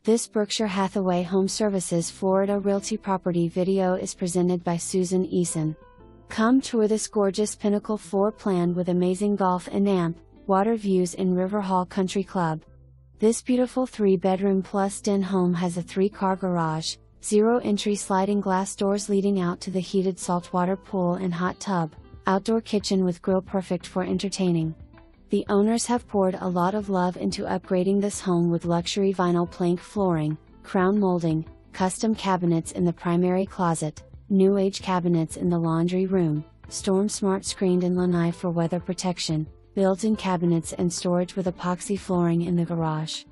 This Berkshire Hathaway HomeServices Florida Realty property video is presented by Susan Eason. Come tour this gorgeous Pinnacle Floor Plan with amazing golf and amp, water views in River Hall Country Club. This beautiful 3-bedroom plus den home has a 3-car garage, 0-entry sliding glass doors leading out to the heated saltwater pool and hot tub, outdoor kitchen with grill perfect for entertaining. The owners have poured a lot of love into upgrading this home with luxury vinyl plank flooring, crown molding, custom cabinets in the primary closet, new age cabinets in the laundry room, storm smart screened in Lanai for weather protection, built-in cabinets and storage with epoxy flooring in the garage.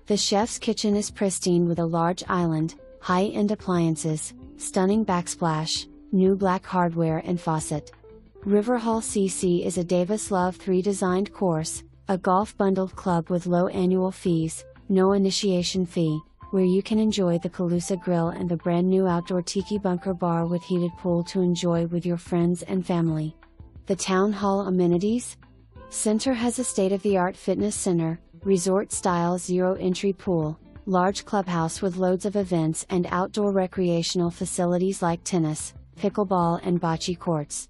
The chef's kitchen is pristine with a large island, high-end appliances, stunning backsplash, new Black Hardware and Faucet. River Hall CC is a Davis Love 3 designed course, a golf bundled club with low annual fees, no initiation fee, where you can enjoy the Caloosa Grill and the brand new outdoor Tiki bunker bar with heated pool to enjoy with your friends and family. The Town Hall amenities? Center has a state-of-the-art fitness center, resort-style 0-entry pool, large clubhouse with loads of events and outdoor recreational facilities like tennis, pickleball and bocce courts.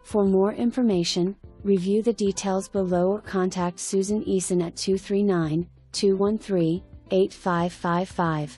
For more information, review the details below or contact Susan Eason at 239-213-8555.